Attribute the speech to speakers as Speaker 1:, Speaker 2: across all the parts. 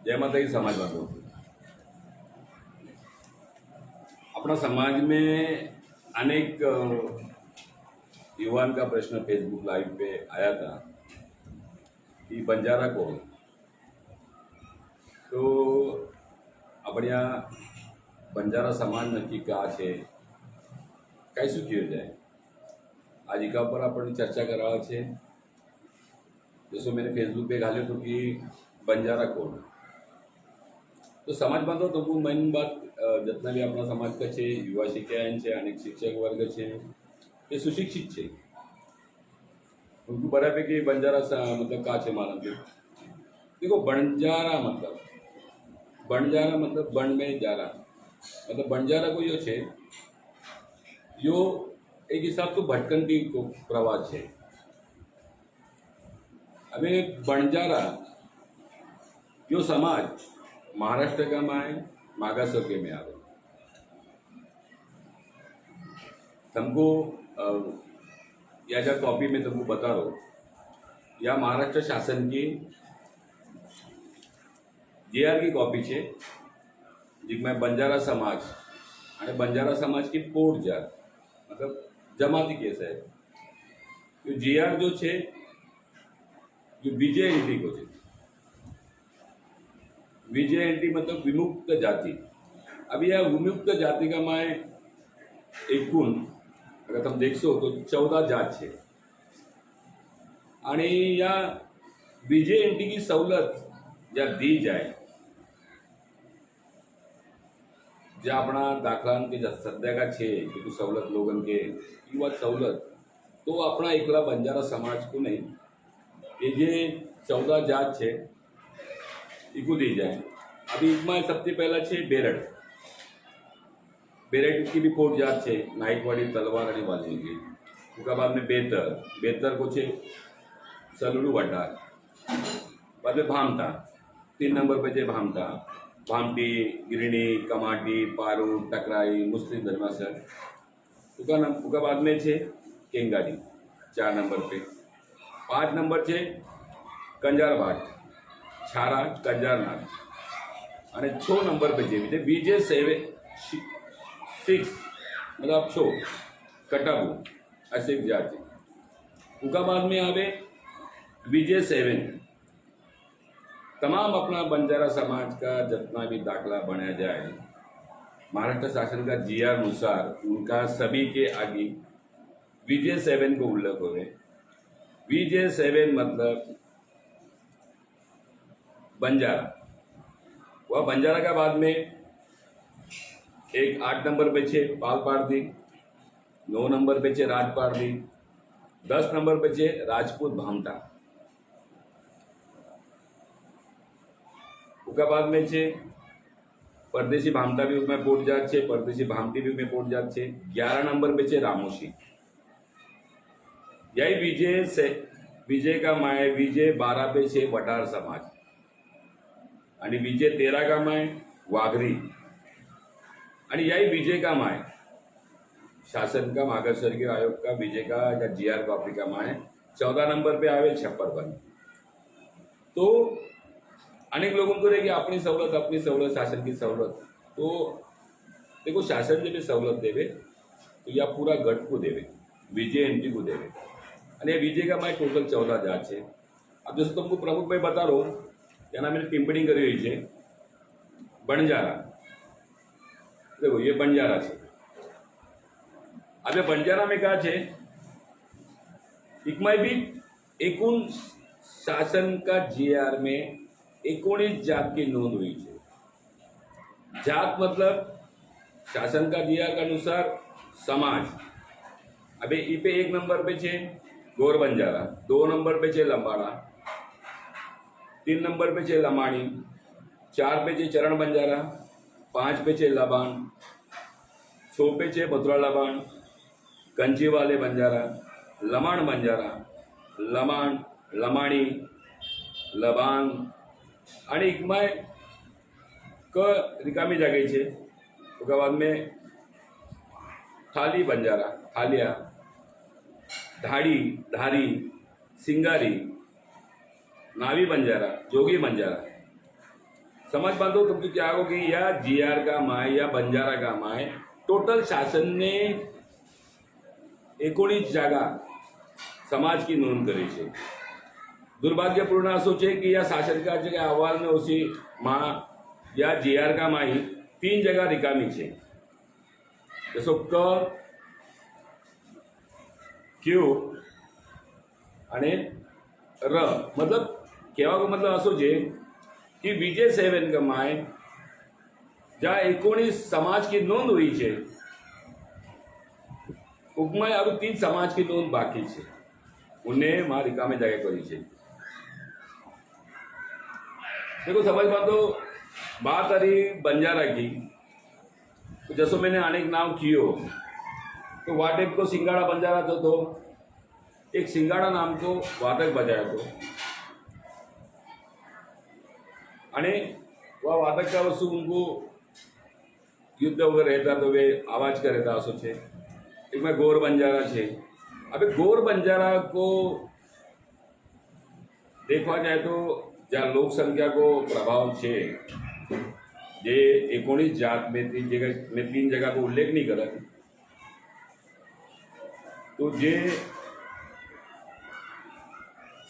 Speaker 1: जय माता की समाज बांधो। अपना समाज में अनेक युवान का प्रश्न फेसबुक लाइव पे आया था कि बंजारा कौन। तो अपना बंजारा समाज नक्की का है कैसू कियो जाए आज एका पर अपन चर्चा करावा छे। जैसे मैंने फेसबुक पे घाल्यो तो कि बंजारा कौन। तो समाज बांधो तो वो मेन बात जितना भी अपना समाज का छे युवा शिक्षायन छे अनेक शिक्षक वर्ग छे ये सुशिक्षित छे। उनको बरापैकी बंजारा मतलब का छे मालूम छे। देखो बंजारा मतलब बन में जारा मतलब बंजारा को यो छे यो एक हिसाब से भटकंती को प्रवास है। अबे बंजारा यो समाज महाराष्ट्र का में मागासवर्गीय में आवे। तुमको या जो कॉपी में तुमको बता रहा हूँ या महाराष्ट्र शासन की जीआर की कॉपी है जिसमें बंजारा समाज और बंजारा समाज की पोट जात मतलब जमाती केस है। तो जीआर जो छे जो विजय एंटी को छे। विजय एंटी मतलब विमुक्त जाति। अब यह विमुक्त जाति का माय एकूण अगर तुम देखो तो 14 जात है आणि या विजय एंटी की सवलत ज्या दी जाए ज्या अपना दाखला के सद्या का छे कि सवलत लोगन के युवा सवलत तो अपना एकला बंजारा समाज को नहीं ये जे 14 जात है इको दी जाए। अभी इसमें सबसे पहला छे बेरड़। बेरड़ की भी पोट जात है नाइकवाड़ी तलवार और वाल्मीकि। उसके बाद में बेतर को छे सलुलू वड्डार। बाद में भामटा 3 नंबर पे छे भामटा भामटी गिरणी कमाटी पारू टकराई मुस्लिम धर्मासर। उसका बाद में छे केंगाड़ी 4 नंबर पे। 5 नंबर छे कंजार भाट छारा कंजारनाथ और 6 नंबर पे छे विजय 6 मतलब 6 कटाबू ऐसे जाति। उसका बाद में आवे विजय 7। तमाम अपना बंजारा समाज का जितना भी दाखला बनाया जाए महाराष्ट्र शासन का जीआर अनुसार उनका सभी के आगे विजय 7 को उल्लेख हो गए। विजय 7 मतलब बंजारा। वह बंजारा का बाद में एक 8 नंबर पे छे पाल पारदी 9 नंबर पे छे राज पारदी 10 नंबर पे छे राजपूत भामटा। उसके बाद में छे परदेशी भामटा भी उसमें पोट जात छे परदेशी भामटी भी उसमें पोट जात छे। 11 नंबर पे छे रामोशी। यही विजय का माय विजय 12 पे छे वटार समाज आणि विजय 13 का माय वाघरी आणि यही विजय का माय शासन का मागासवर्गीय आयोग का विजय का या जीआर कॉपी का माय 14 नंबर पे आवे छप्परबंद। तो अनेक लोगों को रहेगी अपनी सवलत शासन की सवलत। तो देखो शासन जब सवलत देवे तो या पूरा गट को देवे विजय एंटी को देवे और विजय का माय टोटल 14 जात है। अब जैसे तुमको प्रमुख भाई बता रहा हूँ क्या मैंने टिम्पणी करी हुई है बंजारा। देखो ये बंजारा है। अब बंजारा में क्या है इकमाय भी एकूण शासन का जीआर में 19 जात की नोंद हुई है। जात मतलब शासन का जीआर के अनुसार समाज। अबे इपे 1 नंबर पे छे गोर बंजारा 2 नंबर पे छे लंबाड़ा 3 नंबर पे छे लमाणी 4 पे छे चरण बंजारा 5 पे छे लबान 6 पे छे मथुरा लबान कंची वाले बंजारा लमाण बंजारा लमाण लमाणी लबांग आणि इकमाय क रिकामी जागे छे। उसके बाद में थाली बंजारा थालिया ढाड़ी धारी सिंगारी नावी बंजारा जोगी बंजारा समाज बांधव तुमची क्या हो की या जीआर का माय या बंजारा का माय टोटल शासनने 19 जागा समाज की नोंद કરી છે। दुर्भाग्यपूर्ण असो છે कि या शासनका जे अहवाल में ओसी मां या जीआर का माही 3 जगह रिकामी છે। जसो क क्यू અને र मतलब કહેવાનો मतलब असो છે कि विजय सेवन का माय ज्या 19 समाज की नोंद हुई है उपमा अभी 3 समाज की नोंद बाकी है उन्हें मां रिकामे जागे करी है। देखो समझ बात बात आ रही बंजारा की, तो जैसो मैंने अनेक नाम कियो तो वाटेक को सिंगाड़ा बंजारा तो एक सिंगाड़ा नाम को वादक बजाया तो अने वह वादक का वस्तु उनको युद्ध वगैरह रहता तो वे आवाज का रहता असो छे। एक में गौर बंजारा छे। अबे गौर बंजारा को देखा जाए तो जहाँ लोक संख्या को प्रभाव छे जे 19 जात में 3 जगह को उल्लेख नहीं करा तो जे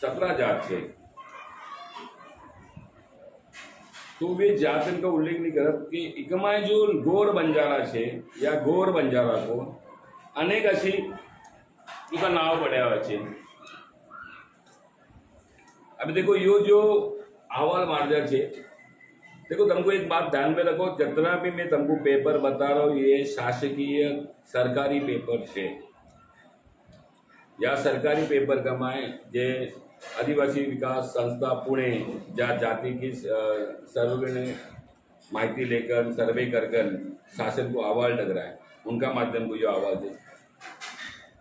Speaker 1: 17 जात छे तो वे जातन का उल्लेख नहीं करत कि इकमाय जो गौर बंजारा छे या गौर बंजारा को अनेक अशी उसका नाव पड़ा हुआ छे। अभी देखो यो जो अहवाल मार्जा छे, देखो तुमको एक बात ध्यान में रखो, जितना भी मैं तुमको पेपर बता रहा हूँ ये शासकीय सरकारी पेपर छे या सरकारी पेपर कमाए जे आदिवासी विकास संस्था पुणे जा जाति की सर्वे ने माहिती लेकर सर्वे कर शासन को अहवाल लग रहा है, उनका माध्यम को जो अहवाल दे।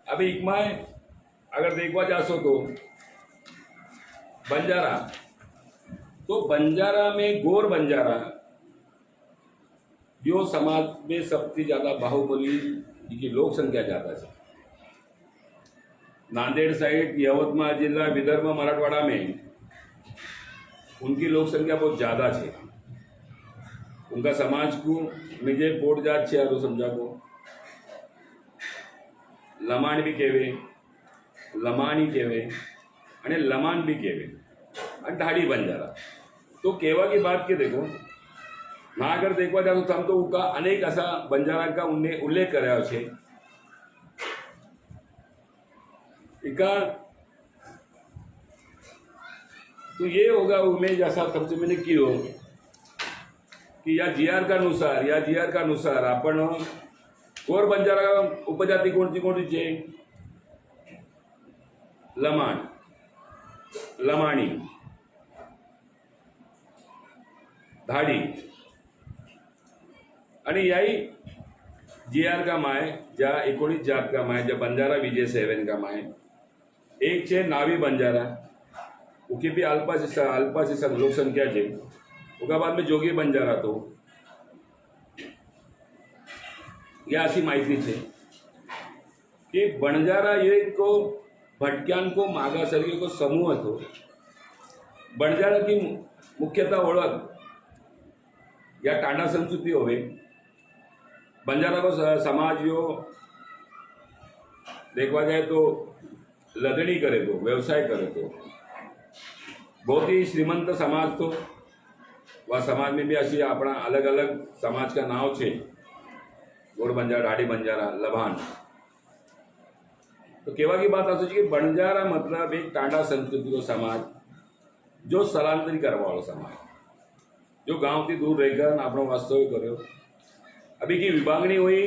Speaker 1: अभी इकमाए अगर देखवा जासो तो बंजारा में गौर बंजारा जो समाज में सबसे ज्यादा बाहुबली की लोक संख्या ज्यादा है। नांदेड़ साइड यवतमाळ जिला विदर्भ मराठवाड़ा में उनकी लोक संख्या बहुत ज्यादा है। उनका समाज को निजे पोट जात छे आरो समझा को लमाण भी कहेवे, लमाणी कहेवे अने लमान भी कहेवे और ढाड़ी बंजारा। तो कहवा की बात के देखो ना अगर देखवा जाओ तो हम तो उनका अनेक ऐसा बंजारा का उल्लेख कराया छे। इका तो ये होगा उमेश जैसा सबसे मैंने की हो कि या जीआर का अनुसार आपण गौर बंजारा उपजाति कोणती छे लमाण, लमाणी, धाड़ी आणि याही जीआर का माय ज्या 19 जात का माय ज्या बंजारा विजय सेवन का माय एक छे नावी बंजारा उनकी भी अल्पासी लोक संख्या है। उसके बाद में जोगी बंजारा तो यह ऐसी माहिती है कि बंजारा ये को भटक्यान को मागासवर्गीय को समूह तो बंजारा की मुख्यतः ओळख या टांडा संस्कृति होवे। बंजारा को समाज यो देखा जाए तो लदड़ी करे तो व्यवसाय करे तो बहुत ही श्रीमंत समाज तो वह समाज में भी ऐसी अपना अलग अलग समाज का नाव छे गौर बंजारा, ढाडी बंजारा, लभान। तो केवा की बात आती है कि बंजारा मतलब एक टांडा संस्कृति को समाज जो स्थलांतरित करवा वालों समाज जो गांव थी दूर रहकर अपना वास्तव्य करो। अभी की विभागणी हुई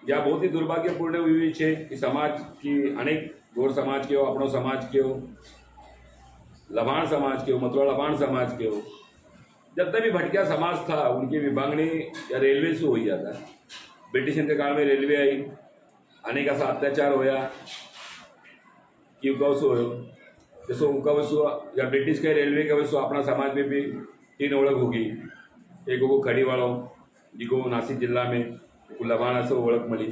Speaker 1: या बहुत ही दुर्भाग्यपूर्ण हुई है कि समाज की अनेक गौर समाज के हो, अपनो समाज के हो, लभाण समाज के हो, मतवा लभाण समाज के हो, जितना भी भटकिया समाज था उनकी विभागणी या रेलवे से हो जाता है। ब्रिटिश के काल में रेलवे आई, अनेक ऐसा अत्याचार होया कि उकावसो हो जैसो उकावसो या ब्रिटिश के रेलवे के वसो अपना समाज में भी 3 ओळख होगी। एक होगो खड़ी वालों जिको नासिक जिला में लभाण असो ओळख मळी।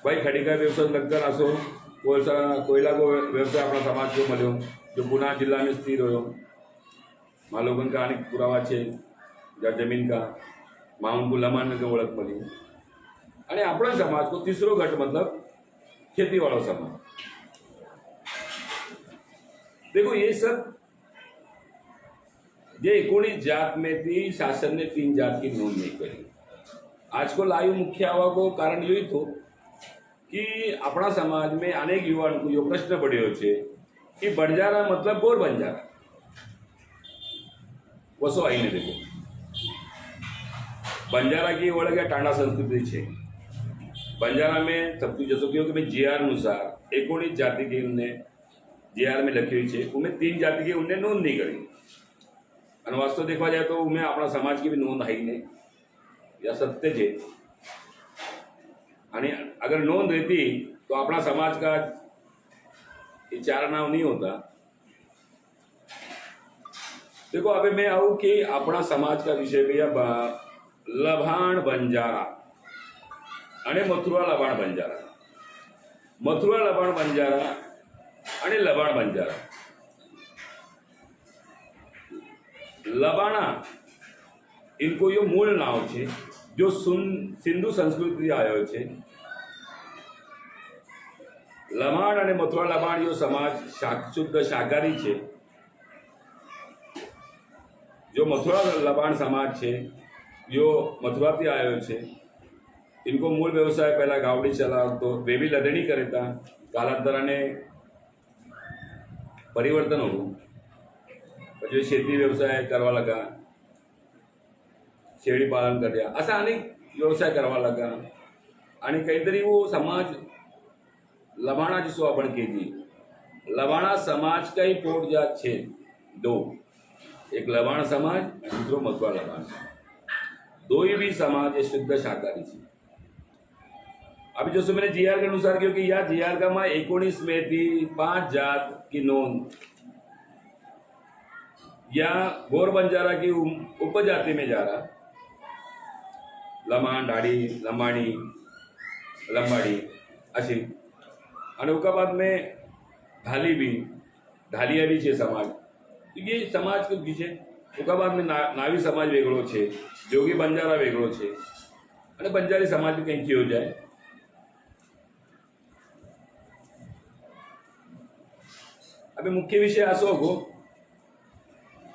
Speaker 1: भाई खड़ी का व्यवसाय लगकर असो कोयला को व्यवसाय अपना समाज को मळ्यो जो पुणे जिला में स्थिर हो। वहाँ लोगों का अनेक पुरावा है या जमीन का वहाँ उनको लमाण के ओळख मिली आणि अपना समाज को तीसरो गट मतलब खेती वाला समाज। देखो ये सब ये 19 जात में थी, शासन ने 3 जात की नोंद नहीं करी। आज को लाइव मुख्य आवा को कारण यही तो कि अपना समाज में अनेक युवाओं को यो प्रश्न पड़े हो कि बंजारा मतलब गोर बंजारा वसो आईने देखो बंजारा की ओळख या टांडा संस्कृति है। बंजारा में सब कुछ जैसे कि मैं जीआर अनुसार 19 जाति की उनने जीआर में लखी हुई है, उनमें 3 जाति की उनने नोंद नहीं करी और वास्तव देखा जाए तो उनमें अपना समाज की भी नोंद है ही नहीं या सत्य है। आणि अगर नोंद रहती तो अपना समाज का ये 4 नाम नहीं होता। देखो अभी मैं आऊँ कि अपना समाज का विषय भी लभाण बंजारा आणि मथुरा लबाण बंजारा, मथुरा लबाण बंजारा आणि लबाण बंजारा। लबाणा इनको यो मूल नाव छे जो सिंधु संस्कृति आयो छे। लबाण आणि मथुरा लबाण यो समाज शुद्ध शाकाहारी छे। जो मथुरा लबाण समाज छे यो मथुरा थी आयो छे। इनको मूल व्यवसाय पहला गावड़ी चलावतो, वे भी लदणी करता, कालांतराने परिवर्तन होऊ, પછી शेती व्यवसाय करवा लगा, शेळी पालन कर्या, असा अनेक व्यवसाय करवा लगा आणि काहीतरी वो समाज लबाणा जिसको आपण केली लबाणा समाज का ही पोट जात छे 2, एक लबाण समाज दूसरो मथुरा लबाण समाज। 2 ही भी समाज ये शुद्ध शाकाहारी छे। अभी जो मैंने जीआर के अनुसार क्योंकि या जीआर का में 19 में थी 5 जात की नोंद या गोर बंजारा की उपजाति में जा रहा, लमाण ढाड़ी लंबाड़ी लंबाड़ी अशी और उसका बाद में ढालिया भी है समाज। तो ये समाज के पीछे उसका बाद में नावी समाज वेगड़ो है, जोगी बंजारा वेगड़ो है और बंजारी समाज भी कहीं हो जाए। अभी मुख्य विषय असो हो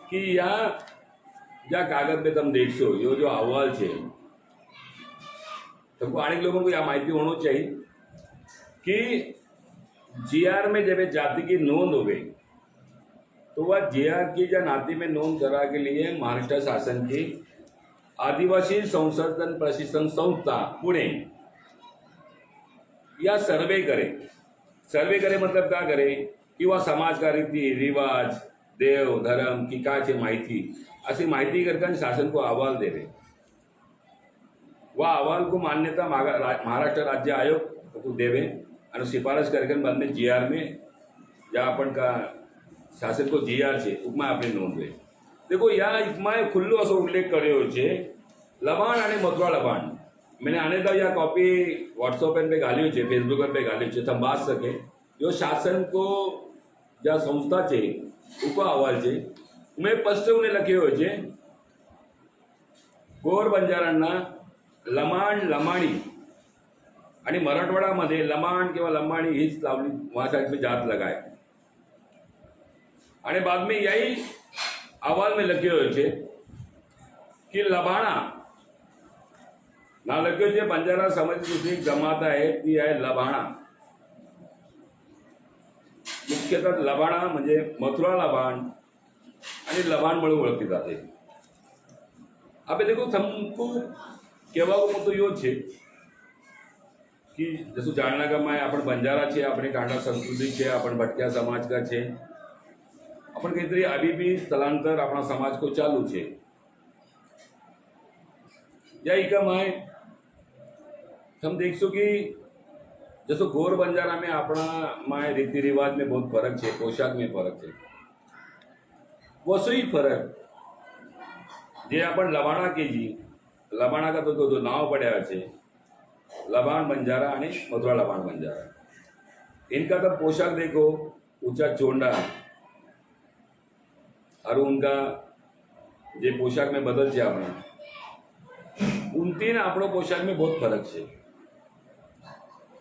Speaker 1: कि या कागज में तुम देखो यो जो अहवाल है तुमको अनेक लोगों को यह माहिती होना चाहिए कि जीआर में जब जाति की नोंद हो गई तो वह जीआर की या नाती में नोंद करा के लिए महाराष्ट्र शासन की आदिवासी संशोधन प्रशिक्षण संस्था पुणे या सर्वे करे मतलब क्या करे कि वह समाज का रीति रिवाज देव धर्म की काय माहिती अशी माहिती करके शासन को अहवाल देवे। वह अहवाल को मान्यता महाराष्ट्र राज्य आयोग को देवे और सिफारिश करके बाद में जीआर में जहाँ अपन का शासन को जीआर है उपमा अपनी नोंद ले। देखो या उपमाए खुल्लो असो उल्लेख कर्यो छे लबाण और मथुरा लबाण। मैंने आने का यह कॉपी व्हाट्सएप पे गाल्यो छे, फेसबुक पे गाल्यो छे, तब बात सके जो शासन को ज्या संस्था है उको अहवाल है मैं स्पष्ट उन्हें लखे हो गोर बंजारांना लमाण लमाणी आणि मराठवाड्यामध्ये लमाण किंवा लंबाणी हीच लावली वहां में जात लगाए आणि बाद में यही अहवाल में लखे हो कि लबाणा ना लख्यो छे बंजारा समाज की दूसरी जमात है ती है लबाणा। मुख्यतः लबाणा म्हणजे मथुरा लबाण आणि लबाण म्हणून ओळखली जाते। अब देखो हमको कहवा को तो यो छे कि जसो जाणना का मैं अपन बंजारा छे, अपनी टांडा संस्कृति छे, अपन भटक्या समाज का छे, अपन कहीतरी अभी भी स्थलांतर अपना समाज को चालू छे या इका माय हम देखो कि जैसे गोर बंजारा में अपना माय रीति रिवाज में बहुत फर्क है, पोशाक में फर्क है, वसो ही फर्क जे अपन लबाणा के जी लबाणा का तो दो नाव पड़ा है लबाण बंजारा और मथुरा लबाण बंजारा। इनका तो पोशाक देखो ऊंचा चोंडा और उनका જે પોશાક में बदल છે આપણે उनती ने આપણો पोशाक में बहुत फर्क है।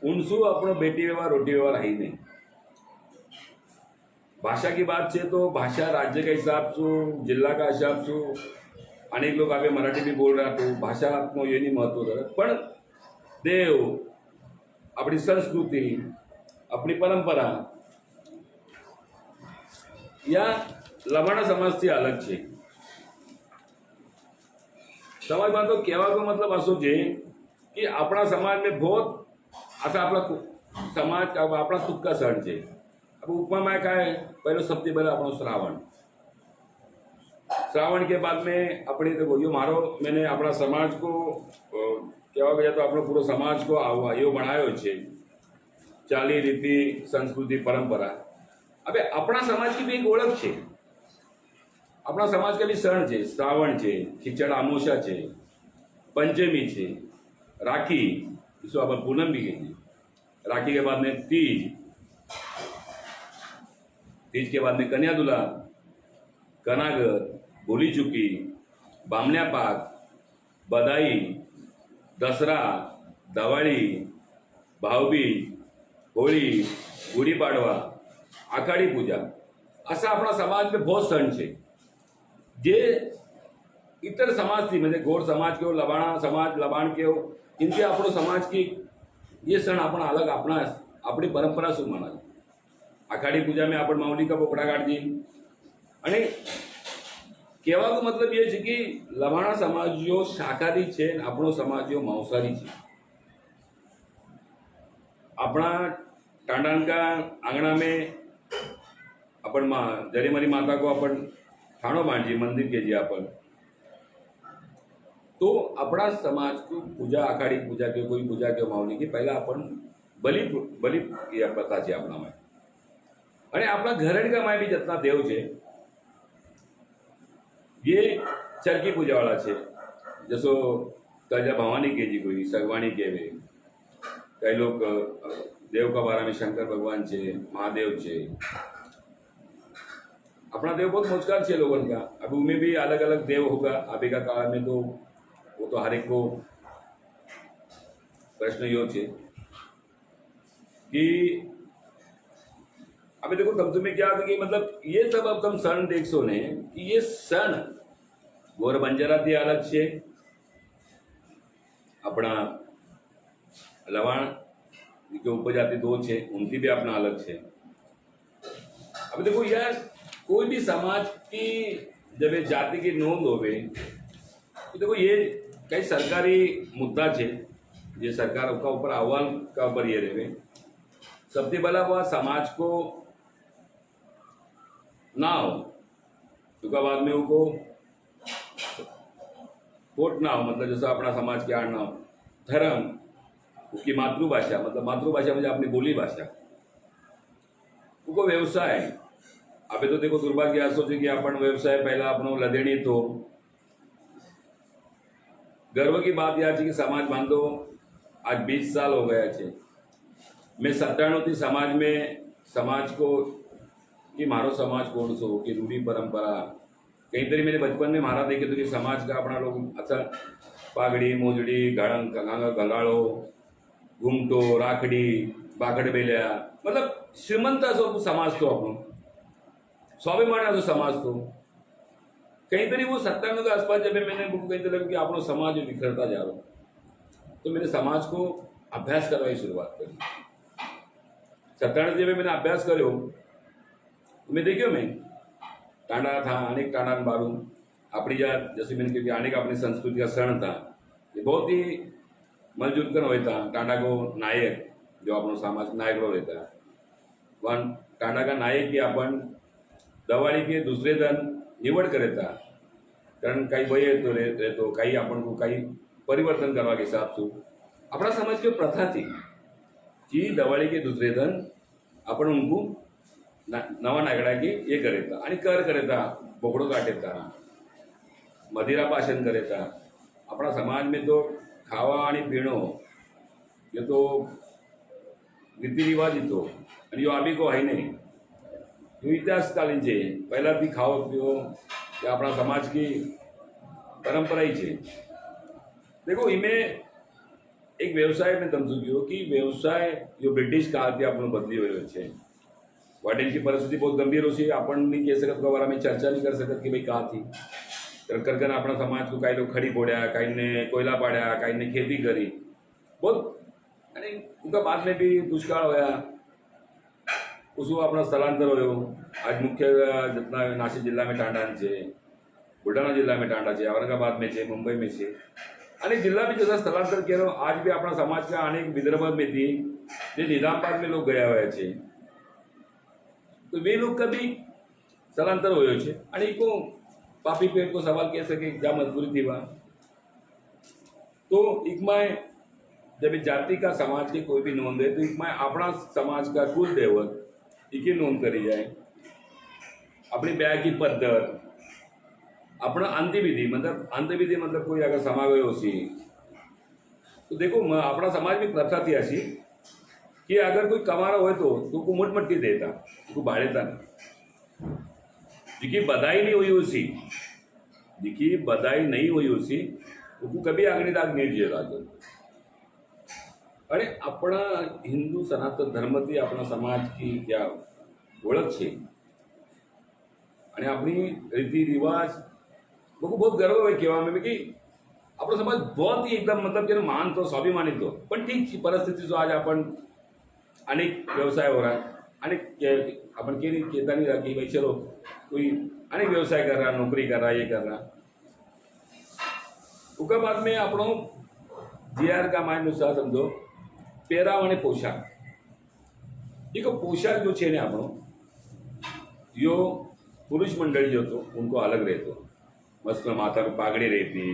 Speaker 1: उनसू આપણો बेटी व्यवहार रोटी व्यवहार है ही नहीं। भाषा की बात है तो भाषा राज्य के हिसाब से, जिला का हिसाब से, अनेक लोग आगे मराठी भी बोल रहा तो भाषा को ये नहीं महत्व है, पर देव, अपनी संस्कृति, अपनी परंपरा या लबाणा समाज से अलग है। समाज में तो कहवा को मतलब असो है कि अपना समाज में बहुत असा अपना समाज अपना तुक्का सण है। अब उपमा में क्या है, पहले सबसे पहले अपना श्रावण, श्रावण के बाद में अपने देखो यो मारो मैंने अपना समाज को कहवा गया तो अपना पूरा समाज को यो बनायो छे, चाली रीति संस्कृति परंपरा। अबे अपना समाज की भी एक ओळख है। अपना समाज का भी सण है, श्रावण है, खिचड़ आमोशा है, पंचमी है, राखी जिसको अपन पूनम भी कहते हैं, राखी के बाद में तीज, तीज के बाद में कन्यादुला, कनागर, भोली चुकी, बामण्या पाक, बधाई, दसरा, दिवाळी, भाऊबीज, होळी, गुढीपाडवा, आखाडी पूजा, असा अपना समाज में बहुत सण है। जे इतर समाज थी म्हणजे गोर समाज के हो, लबाणा समाज, लबाण के हो, इनके अपनो समाज की ये सण अपन अलग अपना अपनी परंपरा शू माना। आखाड़ी पूजा में अपन माऊली का पोपड़ा काढ़ी अने कहवा को मतलब ये है कि लबाणा समाज जो शाकाहारी है, अपनो समाज जो मांसाहारी है। अपना टांडान का आंगणा में अपन जरीमरी माता को अपन ठाणो बांधी मंदिर के जी अपन, तो अपना समाज को पूजा आखाड़ी पूजा के कोई पूजा के मावली की पहला अपन बलि बलि या प्रथा है अपना में। अने अपना घरण का में भी जितना देव है ये चरकी पूजा वाला है। जैसो तजा भवानी के जी कोई सगवानी केवे, कई लोग देव का बारा में शंकर भगवान है, महादेव है। अपना देव बहुत मुस्कान है लोगों का। अब उनमें भी अलग अलग देव होगा अभी का काल में, तो वो तो हर एक को प्रश्न यो है कि अभी देखो तब तुम्हें क्या कि मतलब ये सब अब तुम सण देख सो ने कि ये सण गोर बंजारा थी अलग है, अपना लवाण जो उपजाति दो है उनकी भी अपना अलग है। अब देखो यार कोई भी समाज की जब ये जाति की नोंद होवे तो देखो ये कई सरकारी मुद्दा है, ये सरकार का ऊपर अहवाल का ऊपर ये रहे। सबसे पहला वह समाज को ना हो, उसके बाद में उनको वोट ना हो, मतलब जैसा अपना समाज के आड़ ना हो, धर्म, उसकी मातृभाषा, मतलब मातृभाषा म्हणजे अपनी बोली भाषा, उनको व्यवसाय। अभी तो देखो दुर्भाग्य असो है कि अपन व्यवसाय पहला अपनो लदेणी तो गर्व की बात यह है कि समाज बांधो आज 20 साल हो गया है। मैं 97 थी समाज में समाज को कि मारो समाज कौन सो कि रूढ़ी परंपरा कहीं तरी मेरे बचपन में मारा देखे तो कि समाज का अपना लोग अच्छा पागड़ी मोजड़ी गाड़न गंगाड़ो घूमटो राखड़ी बाकड़ बेलिया, मतलब श्रीमंत असो समाज तो अपनो स्वाभिमान असो समाज तो कहीं तरी वो 97 के आसपास जब मैंने बुक कहीं लगा कि अपनो समाज बिखरता जा रहा, तो मैंने समाज को अभ्यास करने की शुरुआत करी। 97 जब मैंने अभ्यास करो तो मैं देखियो मैं टांडा था अनेक टांडा बारू अपनी जा जैसे मैंने क्योंकि अनेक अपनी संस्कृति का शरण था, ये बहुत ही मिलजुल कर होता। टांडा को नायक जो अपनो समाज नायक रो रहता है वह टांडा का नायक की अपन दिवाळी के दूसरे दिन निवड करेता, कारण काही भय येतो रहतो काही अपन को काही परिवर्तन करवा के हिसाब से अपना समाज की प्रथा थी कि दिवाळी के दूसरे दिन अपन उनको नवा नागड़ा की ये करेता आणि कर करेता, बोकड़ो काटेता, मदिरा पाशन करेता। अपना समाज में तो खावा आणि पीणो ये तो रीति रिवाज ही तो आणि यो अभी को है नहीं, यो इतिहासकालीन है। पहला भी खाओ पियो कि अपना समाज की परंपरा ही है। देखो इमें एक व्यवसाय में समझू गयो कि व्यवसाय जो ब्रिटिश काळात आपण बदली हुए છે वाटेलची परिस्थिती बहुत गंभीर हो सी अपन नहीं कह सकत के बारे में चर्चा नहीं कर सकत कि भाई कहा थी कर अपना समाज को कई लोग खड़ी पोड़या, कई ने कोयला पाड़ा, कई ने खेती करी बहुत अरे उनका बाद में भी दुष्काळ होया, उसको अपना स्थलांतर हो। आज मुख्य जितना नासिक जिला में टांडा है, बुलढाणा जिला में टांडा है, औरंगाबाद में है, मुंबई में है, अनेक जिला भी जैसा स्थलांतर किया। आज भी अपना समाज का अनेक विदर्भ में थी जो निजामाबाद में लोग गया हुआ है, तो वे लोग का भी स्थलांतर हो को पापी पेट को सवाल कह सके क्या मजबूरी थी वहाँ। तो इकमाय जब जाति का समाज की कोई भी नोंद है तो इकमाय अपना समाज का कुल देवत इकी नोंद करी जाए, अपनी ब्याह की पद्धत, अपना अंत्यविधि मतलब कोई अगर समागय हो सी तो देखो अपना समाज में प्रथा थी ऐसी कि अगर कोई कमारा हो तो को मोटमट्टी देता, तो बाढ़ेता नहीं। जिकी बधाई नहीं हुई उसी, जिकी बधाई नहीं हुई उसी तो कभी अग्निदाग नहीं दिया जाता। अरे अपना हिंदू सनातन धर्म थी अपना समाज की क्या ओळख है, अपनी रीति रिवाज मुझे बहुत गर्व है कहवा में कि अपना समाज बहुत ही एकदम मतलब कि मान तो स्वाभिमानित हो। पर ठीक परिस्थिति जो आज अपन अनेक व्यवसाय हो रहा है, अनेक अपन के कहता नहीं रहा कि भाई चलो कोई अनेक व्यवसाय कर रहा, नौकरी कर रहा, ये कर रहा। उसके बाद में अपनों जीआर का मायने अनुसार समझो પહેરાવ અને પોશાક, एक पोशाक जो है આપણો यो पुरुष मंडली जो तो उनको अलग रहते, मस्त माथा में पागड़ी रहती,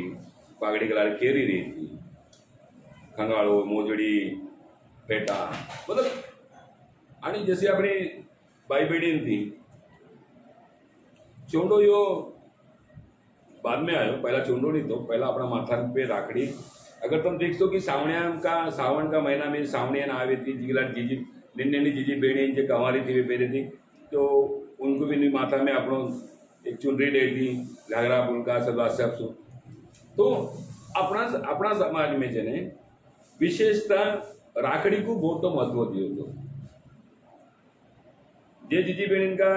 Speaker 1: पागड़ी के लाल केरी रहती, खंगाड़ो मोजड़ी पेटा मतलब। आणि जैसे अपनी बाई बेड़ीन थी चोंडो यो बाद में आयो, पहला चोंडो नहीं तो पहला अपना माथा पे राखड़ी। अगर तुम देखो कि सावन का महीना में सावणियान आवे थी जिगला जीजी निन्ने जीजी बेड़ी जो कंवारी थी वे पहले थी तो उनको भी माथा में अपनो एक चुनरी लेती, घाघरा बुलका सलवार सब सु। तो अपना समाज में जने विशेषता राखड़ी को बहुत तो महत्व दियो तो जे जीजी बेड़ी का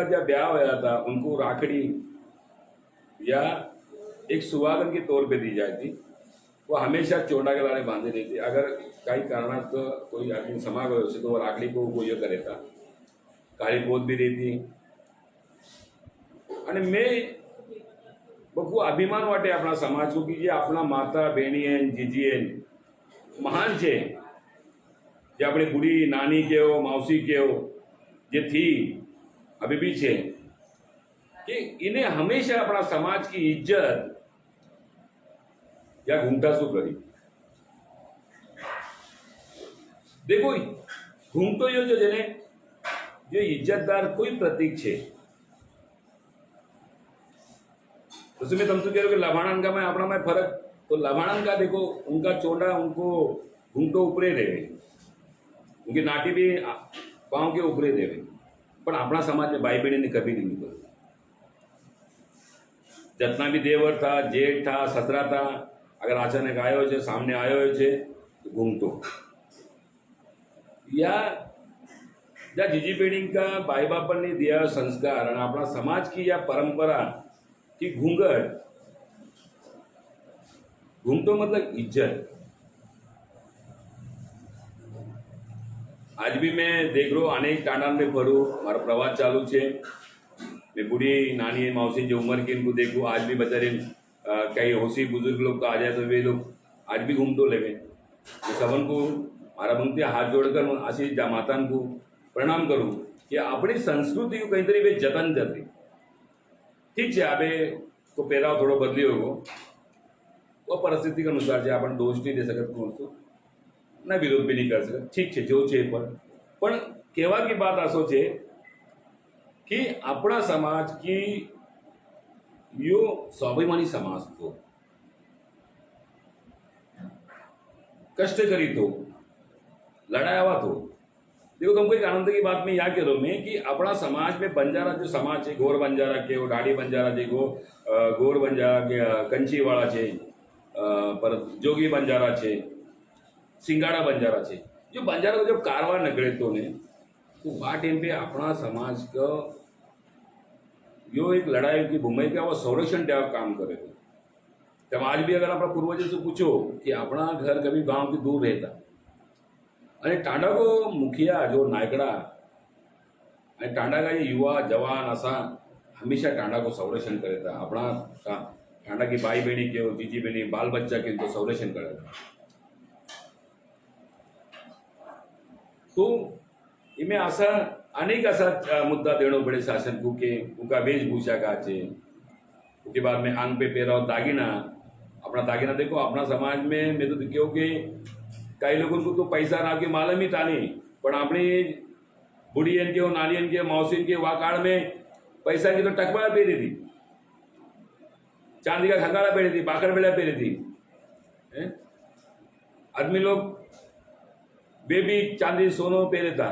Speaker 1: जब ब्याह होया था उनको राखड़ी या एक सुहागन के तौर पे दी जाती, वो हमेशा चोंडा के लाने बांधे रहती। अगर कई कारण तो कोई आदमी समाग हो तो वो राखड़ी को वो ये करे था, काली पोत भी रहती। અને मैं बहुत अभिमान वाटे अपना समाज को कि जे अपना माता बेणी है जीजी है महान है, जे अपने बुढ़ी नानी के हो मौसी के हो जे थी अभी भी है कि इन्हें हमेशा अपना समाज की इज्जत या घूमटा शू करी। देखो घूमटो यो जो जने जो इज्जतदार कोई प्रतीक है, उसमें तुम तो कह रहे हो कि लभाणन का मैं अपना में फर्क, तो लभाणन का देखो उनका चोंडा उनको घूमटो ऊपरे देवे, उनकी नाटी भी पाँव के ऊपरे देवे, पर अपना समाज में भाई बहनी ने कभी नहीं निकल। जितना भी देवर था, जेठ था, ससरा था, अगर अचानक आयो है सामने आयो है तो घूमटो या जीजी पेढ़ी का भाई बापन ने दिया संस्कार और अपना समाज की या परंपरा की घूंघट, घूमटो मतलब इज्जत। आज भी मैं देख रो अनेक टांडान में फरू, हमारा प्रवास चालू है, मैं बूढ़ी नानी मौसी जो उम्र की इनको देखूँ, आज भी बेचारे कई होशी बुजुर्ग लोग तो आ जाए तो वे लोग आज भी घूमटो लेवे। तो सबन को मारा बनती हाथ जोड़कर आशी मातान को प्रणाम करूँ कि अपनी संस्कृति को कहीं तरी वे जतन करती। ठीक है आबे को पहराव थोड़ा बदली होगो, वो परिस्थिति के अनुसार जो अपन दोष नहीं दे सकते कौन तो ना विरोध भी नहीं कर सकते, ठीक है जो है पर कहवा की बात आसो है कि अपना समाज की यो स्वाभिमानी समाज तो कष्ट करी तो लड़ायावा तो देखो तुमको एक आनंद की बात मैं यहाँ कह रहा हूँ मैं कि अपना समाज में बंजारा जो समाज है, घोर बंजारा के ढाडी बंजारा છે घोर बंजारा के કંચીવાળા છે पर जोगी बंजारा છે सिंगाड़ा बंजारा છે जो बंजारा को जब कारवा निकले तो वह टाइम पे अपना समाज का यो एक लड़ाई की भूमिका का वो संरक्षण देवा काम करे थे। तब आज भी अगर अपना पूर्वजों से पूछो कि अपना घर कभी गांव के दूर रहता અને टांडा को मुखिया जो नायकड़ा અને टांडा का ये युवा जवान असा हमेशा टांडा को संरक्षण करे था। अपना टांडा की भाई बहनी के जीजी बहनी बाल बच्चा के तो संरक्षण करे था। तो इनमें असा अनेक असा मुद्दा देना पड़े शासन को कि उनका वेशभूषा का है, उसके बाद में अंग पे पहराव दागिना। अपना दागिना देखो अपना समाज में मैं तो क्यों कि कई लोगों को तो पैसा ना के मालूम ही था नहीं, पर अपनी बुढ़ियन के नानियन के मौसिन के वह काल में पैसा की तो टकवाला पहरी थी, चांदी का खंगाला पहरी थी, बाकर बेड़ा पहरी थी। आदमी लोग वे भी चांदी सोनो पहरे था।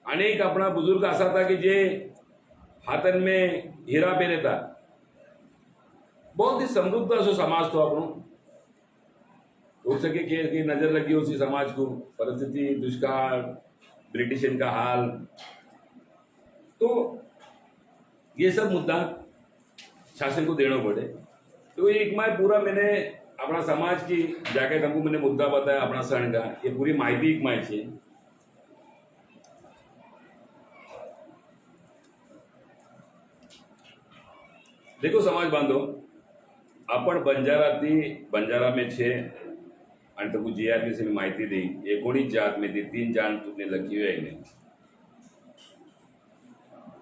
Speaker 1: अनेक अपना बुजुर्ग असा था कि जे हाथन में हीरा पहरे था। बहुत ही समृद्ध असो समाज तो अपनो हो सके कि नजर लगी उसी समाज को परिस्थिति दुष्काल ब्रिटिशन का हाल। तो ये सब मुद्दा शासन को देना पड़े। तो एक मैं पूरा मैंने अपना समाज की जाके तुमको मैंने मुद्दा बताया अपना सण का, ये पूरी माहिती एक माय छे। देखो समाज बांधो आपण बंजारा में छे आणि तुमको जीआर विषय में माहिती दी 19 जात में दी 3 जात तुमने लखी हुई है।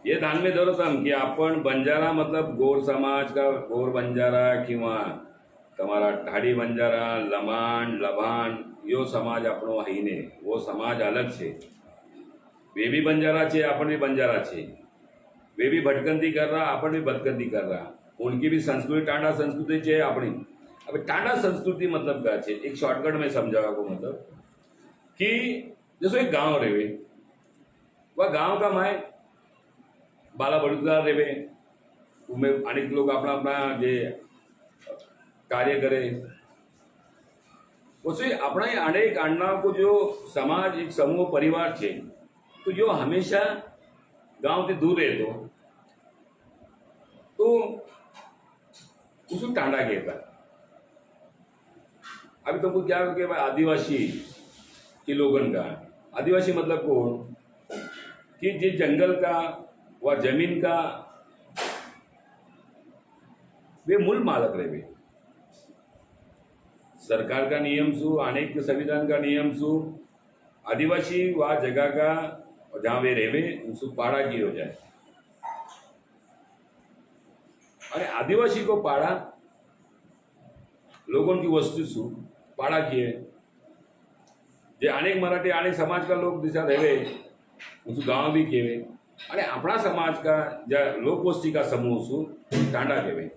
Speaker 1: ये ध्यान में धरो हम कि आपण बंजारा मतलब गोर समाज का गोर बंजारा किंवा તમારા ઢાડી બંજારા લમાણ લભાણ यो समाज આપણો હઈને वो समाज अलग છે। वे भी बंजारा छे अपन भी बंजारा छे, वे भी भटकंती कर रहा अपन भी भटकंती कर रहा। उनकी भी संस्कृति टांडा संस्कृति छे अपनी। अब टांडा संस्कृति मतलब क्या छे एक शॉर्टकट में समझावा को मतलब कि जैसे एक गांव रहे वह गांव का माय बाला बड़ुदार रहे उनमें अनेक लोग अपना अपना जे कार्य करे उसे अपना ही अनेक अन्ना को जो समाज एक समूह परिवार छे तो जो हमेशा गांव से दूर रहे तो उसको टांडा कहता। अभी तुमको क्या कि भाई आदिवासी के लोगन का आदिवासी मतलब कौन कि जिस जंगल का व जमीन का वे मूल मालक रहे। सरकार का नियम सु अनेक संविधान का नियम सु आदिवासी वह जगह का जहाँ वे रहे उनसे पाड़ा की हो जाए। अरे आदिवासी को पाड़ा लोगों की वस्तु सु पाड़ा किए जे अनेक मराठी अनेक समाज का लोग दिशा रहे उस गांव भी केवे। अरे अपना समाज का लोक वस्ती का समूह सु टांडा केवे।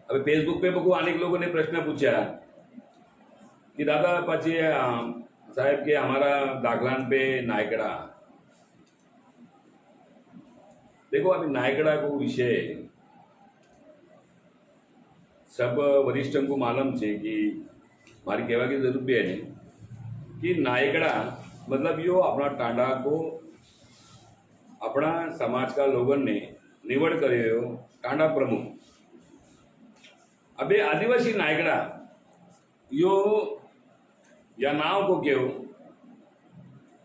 Speaker 1: अब फेसबुक पे बको अनेक लोगों ने प्रश्न पूछा कि दादा पची साहब के हमारा दाखलान पे नायकड़ा। देखो अभी नायकड़ा को विषय सब वरिष्ठों को मालूम है कि हमारी कहवा की जरूरत भी है नहीं कि नायकड़ा मतलब यो अपना टांडा को अपना समाज का लोगों ने निवड़ करे हो टांडा प्रमुख। अबे आदिवासी नायकड़ा यो या नाव को क्यों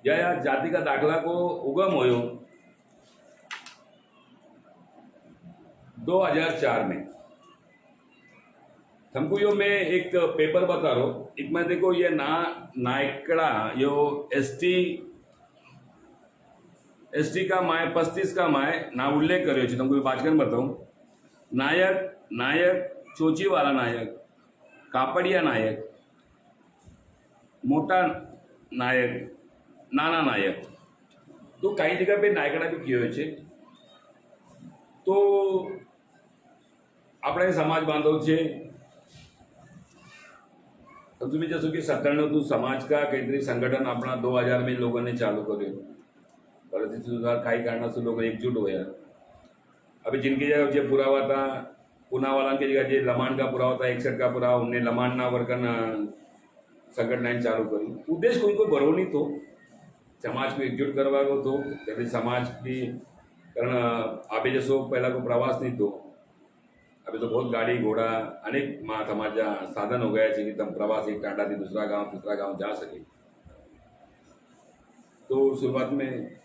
Speaker 1: या जाति का दाखला को उगम होयो 2004 में। हमको यो मैं एक पेपर बता रहा हूँ एक मैं देखो ये नायकड़ा यो एसटी का माय 35 का माय ना उल्लेख करो तुमको वाचकन बताऊं। नायक चोचीवाला नायक कापड़िया नायक मोटा नायक नाना नायक तो कई जगह पे नायकड़ा भी किए छे। तो अपने समाज बांधव छे तर तुम्ही जसं की 97 समाज का काहीतरी संघटन अपना 2000 में लोगों ने चालू करें, परिस्थिति सुधार कई कारण से लोग एकजुट होया। अभी जिनकी जगह जो पुरावा था पुना वाला की जगह जो लमाण का पुरावा था 61 का पुरावा उनने लमाण ना वर्कन संघटना चालू करी। उद्देश्य उनको बरो नहीं तो समाज को एकजुट करवा को तो कभी समाज की कारण अभी जैसो पहला को प्रवास नहीं तो अभी तो बहुत गाड़ी घोड़ा अनेक समाजा साधन हो गया है कि तुम प्रवास एक टाटा थी दूसरा गांव जा सके। तो शुरुआत में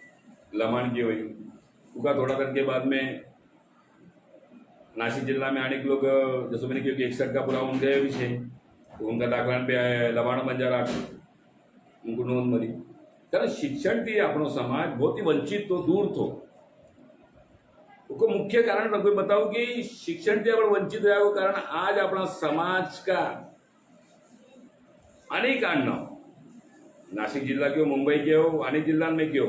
Speaker 1: लमाण की हुई उसका थोड़ा दिन के बाद में नासिक जिला में अनेक लोग जैसे मैंने क्योंकि 61 का पुरावा उनके भी है तो उनका दाखला पे लमाण बंजारा उनको नोंद मरी कारण शिक्षण थी अपनो समाज बहुत ही वंचित तो दूर तो उसको मुख्य कारण मैं बताऊं कि शिक्षण से अपन वंचित हुआ वो कारण आज अपना समाज का अनेक आडनाव नासिक जिला के हो मुंबई के हो अनेक जिला में के हो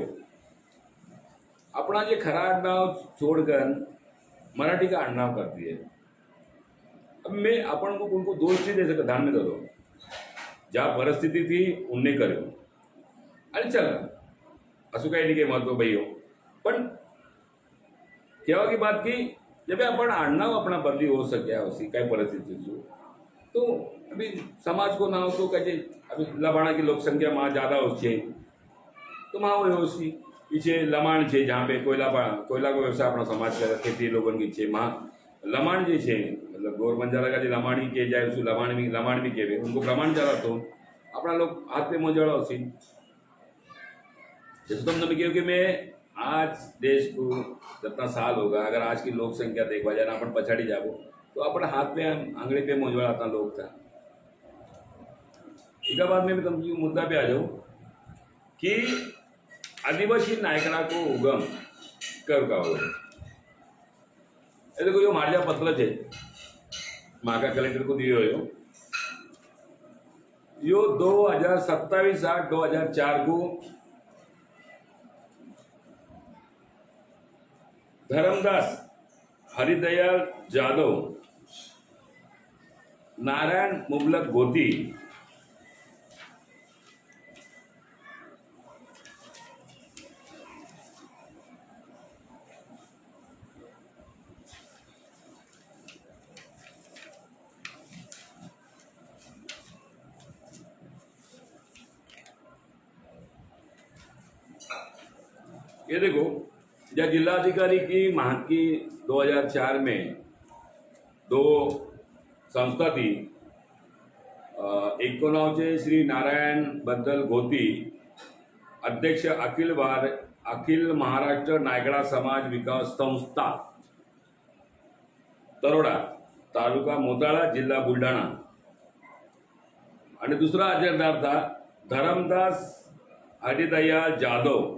Speaker 1: अपना जो खरा आडनाव छोड़कर मराठी का आडनाव करती है। अब मैं अपन को उनको दोष नहीं दे सकता ध्यान में धरो जहाँ परिस्थिति थी उनने करो अरे चल असू काही नहीं महत्व भाई हो पण केव्हा की बात की जब अपन आडनाव अपना बदली हो सके उसी कई परिस्थिति तो अभी समाज को ना हो तो कैसे अभी लबाणा की लोक संख्या वहाँ ज़्यादा हो तो वहाँ वो उसी पीछे लमाण है जहाँ पे कोयला को व्यवसाय अपना समाज का खेती लोगों की है वहाँ लमाण जी है मतलब गोर बंजारा का जो लमाणी के जाए उसको लमाण भी कहे उनको प्रमाण ज़्यादा तो अपना लोग हाथ पे मोजड़ा उसी जैसे तुम नमी क्योंकि मैं आज देश को जितना साल होगा अगर आज की लोक संख्या देखा जाए ना अपन पछाड़ी जाओ तो अपन हाथ पे आंगड़ी पे मोजड़ा इतना लोग था। एक बाद में भी तुम मुद्दा पे आ जाओ कि आदिवासी नायकड़ा को उगम कर का हो देखो यो मार्जा पत्र है महाका कलेक्टर को दिए हो यो 2027-8-2004 को धर्मदास हरिदयाल जादव नारायण मुबलक गोती ये देखो जब जिलाधिकारी की महाकी 2004 में दो संस्था थी एक को नाव से श्री नारायण बद्दल गोती अध्यक्ष अखिल महाराष्ट्र नायगडा समाज विकास संस्था तरोडा तालुका मोताळा जिल्हा बुलढाणा आणि दूसरा अर्जदार था धरमदास हरिदयाल जाधव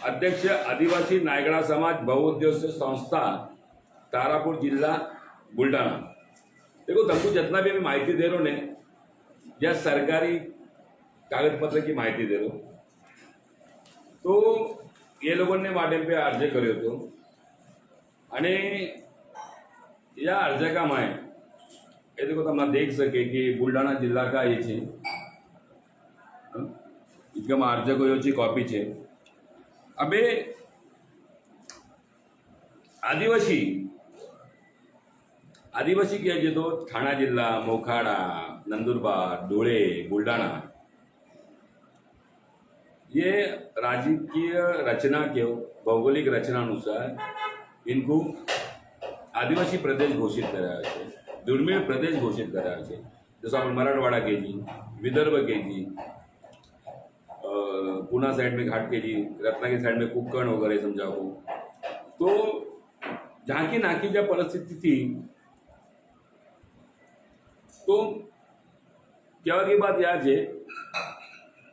Speaker 1: अध्यक्ष आदिवासी नायगडा समाज बहुउद्देश्य संस्था तारापुर जिला बुलढाणा। देखो तुमको जितना भी मैं माहिती दे रहा हूँ ने या सरकारी कागज पत्र की माहिती दे रहा हूँ तो ये लोगों ने वाटेल पे अर्ज करो तो आणि या अर्ज का माय ये देखो तुम देख सके कि बुलढाणा जिला का ये छे इतका अर्ज को योची कॉपी छे। अबे आदिवासी के तो ठाणा जिला मोखाड़ा नंदुरबार धुळे बुलढाणा ये राजकीय रचना के भौगोलिक रचना अनुसार इनको आदिवासी प्रदेश घोषित करा है दुर्मिळ प्रदेश घोषित करा है जैसे अपन मराठवाड़ा के जी विदर्भ के जी पूना साइड में घाट के जी रत्नागिरी साइड में कुक्कण वगैरह समझाओ तो जहाँ की नाकी जब परिस्थिति थी तो क्या की बात याद है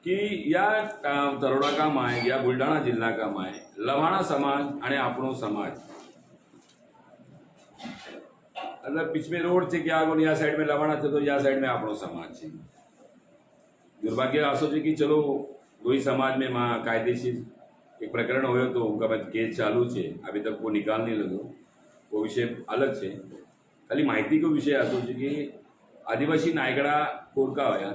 Speaker 1: कि या तरोडा का माय या बुलढाणा जिल्हा का माय लवाणा समाज आणि आपणो समाज मतलब बीच में रोड से क्या या साइड में लवाणा थे तो या साइड में आपणो समाज है। दुर्भाग्य असो कि चलो कोई समाज में वहाँ कायदेशीर एक प्रकरण हो तो उनका केस चालू है अभी तक वो निकाल नहीं लगो वो विषय अलग है। खाली माहिती को विषय असो कि आदिवासी नायगडा कोरका होया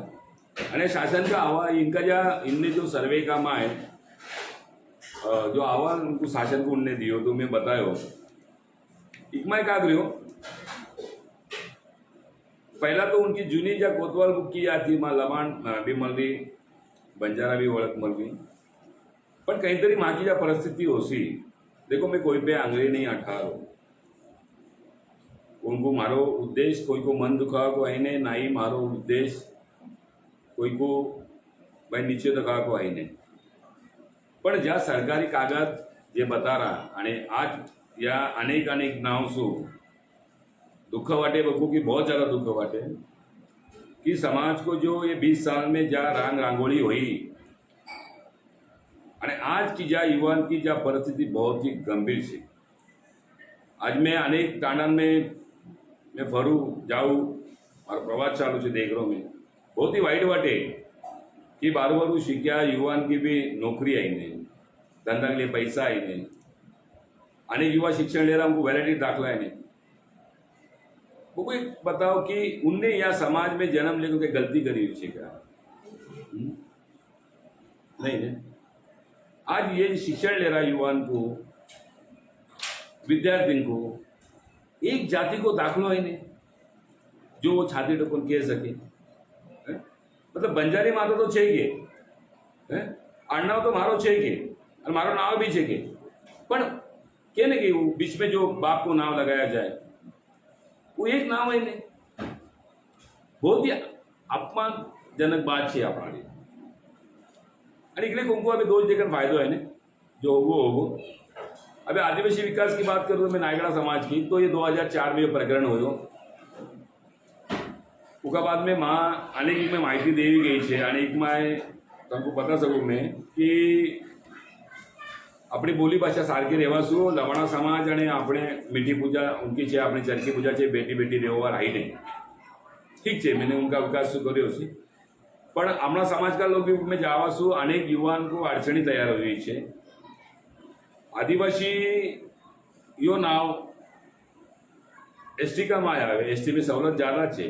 Speaker 1: अने शासन का अहवाल इनका जा इनने जो सर्वे का है जो अहवाल उनको शासन को उनने दियो तो मैं बतायो इकमाय का करियो पहला तो उनकी जूनी जा कोतवाल बुक की जाती माँ लबाण भी मल रही बंजारा भी ओळख मल रही पण काहीतरी माझी ज्या परिस्थिती होसी देखो मैं कोई पे आंगली नहीं अठा रहा उनको मारो उद्देश्य कोई को मन दुखा को आई ने नाई मारो उद्देश्य कोई को भाई नीचे दुखा को आई ने पण ज्या सरकारी कागज जे बता रहा आणि आज या अनेक अनेक नाव सु दुख वाटे बकू की बहुत ज़्यादा दुख वाटे कि समाज को जो ये 20 साल में जा रांग रांगोली हुई અને आज की जा युवान की जा परिस्थिति बहुत ही गंभीर है। आज मैं अनेक टाणन में मैं फरू जाऊँ और प्रवास चालू है देगरों में बहुत ही वाइट वाटे कि बारू बारू शिक्या युवान की भी नौकरी आई नहीं धंधा के लिए पैसा आई नहीं अनेक युवा शिक्षण ले रहा उनको वैलिडिटी दाखला है नहीं वो कोई बताओ कि उनने या समाज में जन्म लेकर के गलती करी हुई क्या नहीं नहीं आज ये शिक्षण ले रहा युवान को विद्यार्थी को एक जाति को दाखलो है नहीं जो वो छाती टोकन कह सके मतलब बंजारी माता तो चाहिए अण्णाव तो मारो चाहिए और मारो नाव भी चाहिए पर क्या ना कि बीच में जो बाप को नाव लगाया जाए वो एक नाम है नहीं बहुत ही अपमानजनक बात है अपना आणि इकडे कुंकू अभी दोष देखकर फायदो है ना जो होगो अभी आदिवासी विकास की बात करूँ मैं नायगड़ा समाज की तो ये 2004 में ये प्रकरण हो उसका बाद में माँ अनेक में माहिती देवी गई है अनेक में तुमको बता सकूँ मैं कि अपनी बोली भाषा सारखी રહેવાશું લવાણા સમાજ અને આપણે મીઠી પૂજા ઉનકી છે આપણે ચરખી પૂજા છે બેટી બેટી રહેવા રાही नहीं ठीक है मैंने उनका विकास કર્યો છે પણ હમણાં समाज का लोग भी में जावासु अनेक युवान को अड़चणी तैयार हुई है आदिवासी यो नाव एसटी का माया है एसटी में सवलत ज़्यादा है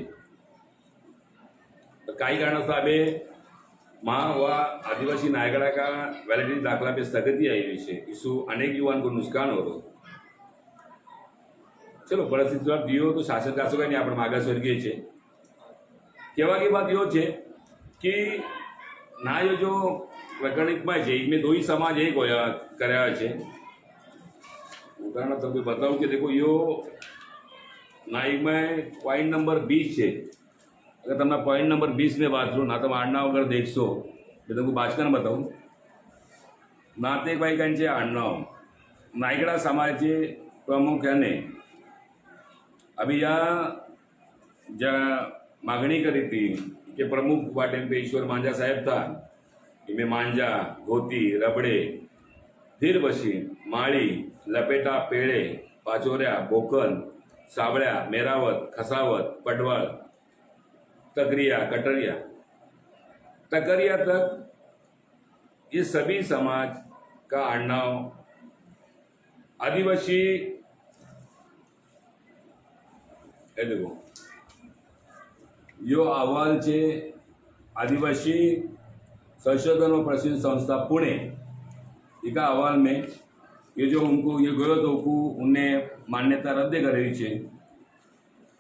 Speaker 1: तो कई कारण से अभी माँ व आदिवासी नायगड़ा का वैलिडिटी दाखला पे स्थगिति आई हुई है इससे अनेक युवाओं को नुकसान हो रहा चलो परिस्थिति जवाब दियो तो शासन का नहीं આપણે માગાસવર્ગીય છે કહેવા की बात यो है कि ना ये जो वैज्ञानिक में है इनमें दो ही समाज एक होया कराया है उदाहरण तब बताऊँ कि देखो यो नाइक में पॉइंट नंबर 20 है अगर तमने पॉइंट नंबर 20 में बात लो ना तो आडनाव अगर देखो तो तुमको बाचकान बताऊँ नातेवाईकांचे आडनाव नायगड़ा समाज के प्रमुख है ने अभी या ज्या मागणी करी थी कि प्रमुख वाटे पे ईश्वर मांझा साहेब था इनमें मांझा घोती रबड़े फिर बशी माड़ी लपेटा पेड़े पाचोऱ्या बोकन सावळ्या मेरावत खसावत पटवाल तकरिया कटरिया तकरिया तक ये सभी समाज का आडनाव आदिवासी देखो यो अहवाल चे आदिवासी संशोधन व प्रशिक्षण संस्था पुणे इका अहवाल में ये जो उनको ये गयो तो उन्हें मान्यता रद्द करेली है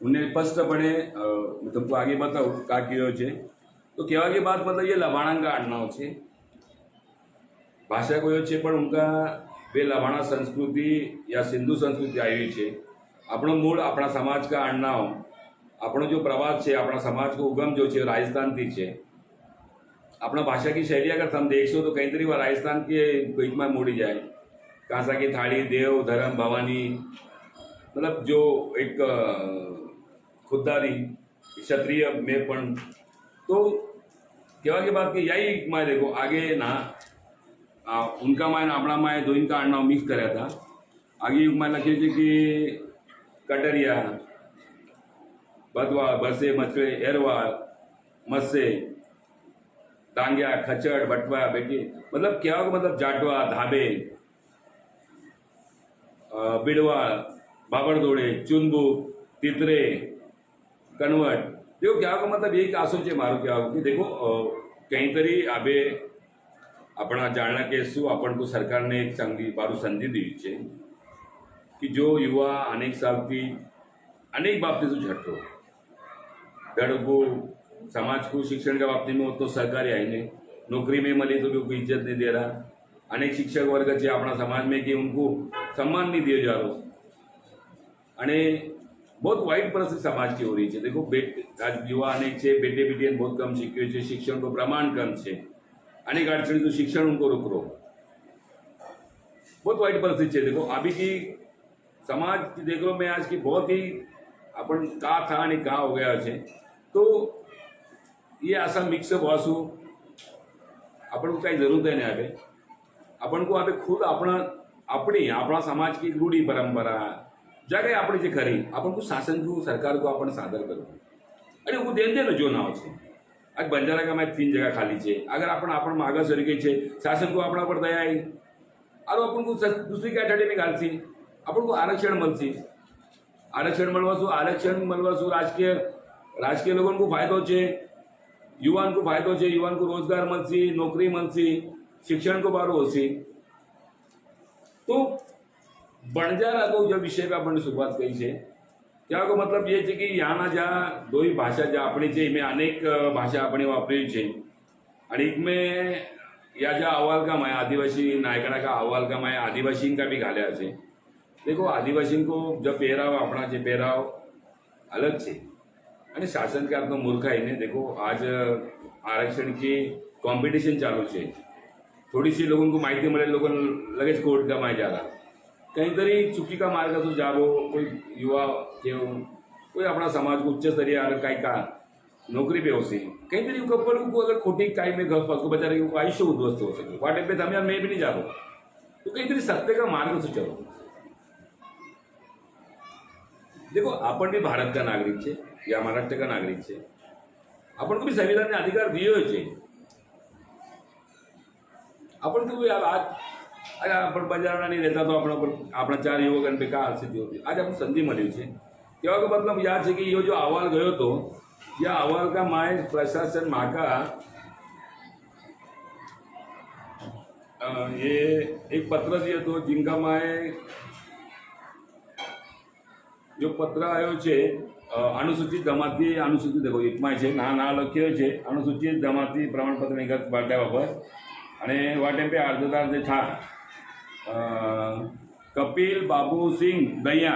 Speaker 1: उन्हें स्पष्टपणे तुमको आगे बताऊँ का कियो है तो कहवा की बात मतलब ये लबाणा का आडनाव है भाषा को है पर उनका वे लबाणा संस्कृति या सिंधु संस्कृति आई हुई है अपनो मूल अपना समाज का आडनाव अपनो जो प्रवास है अपना समाज को उगम जो है राजस्थान थी है अपना भाषा की शैली अगर तुम देखो तो कई तरी राजस्थान के बीच में मोड़ी जाए कांसा की थाली देव धर्म भवानी मतलब जो एक खुददारी क्षत्रिय में पण तो कहवा की बात कि यही मैं देखो आगे ना उनका माय अपना माय दो इनका आडनाव मिक्स कराया था आगे युग में लखे थे कि कटरिया बदवा बसे मछले एरवाल मस्से डांगिया खचड़ बटवा बेटी मतलब क्या मतलब जाटवा धाबे बिड़वा बाबरदोड़े चुनबुक तितरे कनवट देखो क्या होगा मतलब एक आशो છે મારું क्या होगा कि देखो कहीं तरी आबे अपना जाणना के શું આપણને સરકારને એક સંધિ બારું સંધિ દીધી છે कि जो युवा अनेक सालથી अनेक बाबती से झटो को समाज को शिक्षण के बाबती में तो सरकारी आई नहीं नौकरी में मिली तो भी कोई इज्जत नहीं दे रहा अनेक शिक्षक वर्ग है अपना समाज में कि उनको सम्मान नहीं दिया जा रहा अने बहुत वाइट परिस्थिति समाज की हो रही है। देखो आज युवा अनेक है बेटे बेटियां बहुत कम सीखे है शिक्षण को प्रमाण कम है अनेक अड़चनी तो शिक्षण उनको रोक रो बहुत वाइट परिस्थिति है। देखो अभी की समाज देख लो मैं आज की बहुत ही अपन कहा था आणि कहा हो गया है तो ये असा मिक्स वासू अपन को काही जरूरत है नहीं आवे अपन को अभी खुद अपना अपनी अपना समाज की रूढ़ी परंपरा जगह अपनी जे खरी अपन को शासन को सरकार को अपन सादर करो अरे वो देन दे जो नाव है आज बंजारा का मैं 3 जगह खाली है अगर अपन मागा सरी है शासन को अपना पर दया आई और अपन को दूसरी कैटेगरी में घालसी अपन को आरक्षण मलसी आरक्षण मळवासु राजकीय लोगों को फायदो है युवान को फायदो है युवान को रोजगार मलसी नौकरी मलसी शिक्षण को बारो होसी तो बंजारा को जो विषय पे अपन शुरुआत करी है क्या को मतलब ये है कि यहाँ जहाँ दो ही भाषा ज्या अपनी है में अनेक भाषा अपनी वापरी है और एक में या ज्या अहवाल का माया आदिवासी नायकड़ा का अहवाल का माया आदिवासी का भी घाल्या है। देखो आदिवासी को जब पहराव अपना जो पहराव अलग से અને શાસન કે આપનો મૂર્ખાઈ ને देखो आज आरक्षण की कंपटीशन चालू है थोड़ी सी लोगों को माहिती मिले लोगों लगेच कोर्ट का माय जा रहा कहीं तरी चुकी का मार्ग तो जावो कोई युवा के कोई अपना समाज को उच्च स्तरीय अगर काही का नौकरी पे होसी कहीं तरी कपल को अगर खोटी काही में घर पक बेचारे को आयुष्य उद्ध्वस्त हो सके वाटे पे તમે मैं भी नहीं जाओ तो कहीं तरी सत्य का मार्ग से चलो। देखो अपन भी भारत का नागरिक है या महाराष्ट्र का नागरिक है अपन को भी संविधान ने अधिकार दिए है अपन को भी आज अरे अपन बंजारा नहीं रहता तो अपना 4 युवक पे क्या स्थिति होती आज अपन संधि मिली है क्या का मतलब याद है कि ये जो अहवाल गयो तो या अहवाल का माय प्रशासन माका ये एक पत्र दिए तो जिनका माय जो पत्र आयो है अनुसूचित जमाती अनुसूचित देखो एक माय है ना लख्यो है अनुसूचित जमाती प्रमाणपत्र निगत बाटा बाबर અને વાટે पे अर्जदार जे था कपिल बाबू सिंह दहिया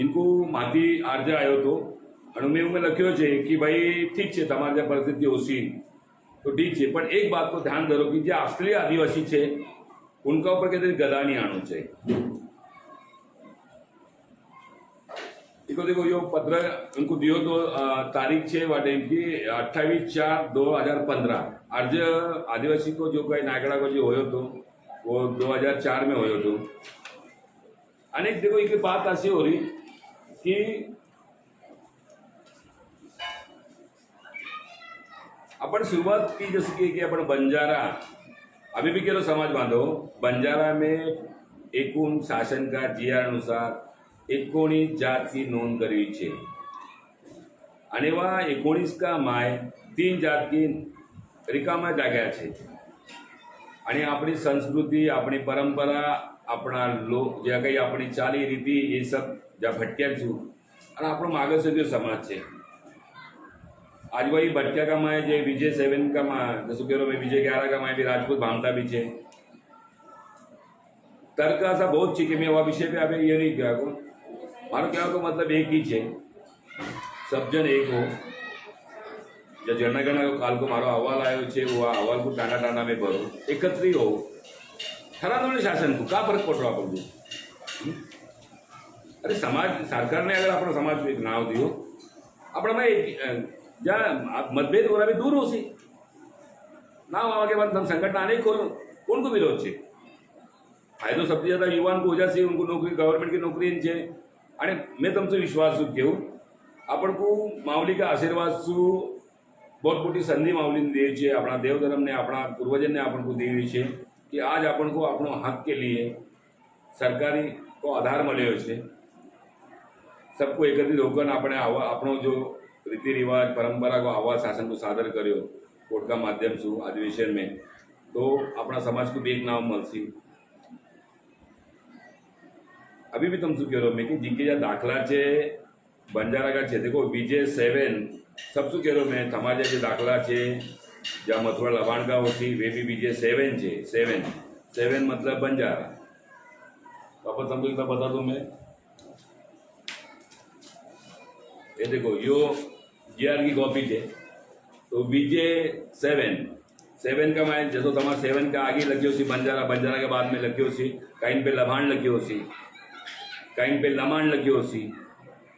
Speaker 1: इनको माथी अर्ज आयो तो और मैं उनमें लख्यो है कि भाई ठीक है तमारी परिस्थिति होशी तो ठीक है पर एक बात को ध्यान धरो कि जो असली आदिवासी है उनका ऊपर कहते गदा नहीं आना चाहिए। देखो यो पत्र उनको दियो तो तारीख है वाटे की 28/4/2015 अर्ज आदिवासी को जो कई नायकड़ा को जो होयो तो वो 2004 में होयो तो अनेक देखो एक बात ऐसी हो रही कि अपन शुरुआत की जैसे कि अपन बंजारा अभी भी केलो समाज बांधो बंजारा में एकूण शासन का जीआर अनुसार 19 जात की नोंद करी है અને વા 19 का माय 3 जात की रिकामा जाग्या है आणि अपनी संस्कृति अपनी परंपरा अपना लोक ज्या काही अपनी चाली रीति ये सब ज्या भटक्या छू आणि આપણો मागासवर्गीय समाज है आज वही भटक्या का माय जे विजय 7 का माय जसो कह रहा विजय 11 का माय भी राजपूत भामता भी है तर्क ऐसा बहुत चीके में वह विषय पे अभी ये नहीं क्या को मारो क्या को मतलब एक ही है सब जन एक हो जब जनगणना को काल को मारो अहवाल आयो छे वो अहवाल को टाना टाना में भरो एकत्रित हो ठरा दो शासन को क्या फर्क पड़ रहा अपन अरे समाज सरकार ने अगर अपना समाज को एक नाव दियो अपना में जहाँ मतभेद हो रहा भी दूर हो सी नाव आवा के बाद हम संगठन आने खोलो उनको विरोध है फायदो सबसे ज्यादा युवान को हो जाए उनको नौकरी गवर्नमेंट की नौकरी है અને મેં તમને વિશ્વાસ છું કેવું આપણ को माऊली का आशीर्वाद सु बहुत मोटी संधि माऊली ने दी है अपना देवधर्म ने अपना पूर्वजन ने अपन को दी हुई है कि आज अपन को अपनो हक के लिए सरकारी को आधार मळ्यो है सबको एकत्रित होकर આપણે આવા આપણો જો રીતિ रिवाज परंपरा को आवा शासन को सादर કર્યો कोर्ट का माध्यम से अधिवेशन में, तो अपना समाज को भी एक नाम મળશે। अभी भी तुम શું कह रहे हो मैं कि जिनके जो दाखला છે बंजारा का છે, देखो विजय 7 सब શું कह रहे हो मैं તમારા જે દાખલા છે જ્યાં મથુરા લવાણગાંવ હતી वे भी विजय 7 છે। 7 मतलब बंजारा। वापस तुमको एक बार बता दूं मैं, ये देखो यो जीआर की कॉपी है, तो विजय 7 का मैं जैसे तुम्हारा 7 का आगे लगी हो बंजारा, बंजारा के बाद में लगी हो कहीं पे लभाण लगी हो कहीं पे लमाण लगी हो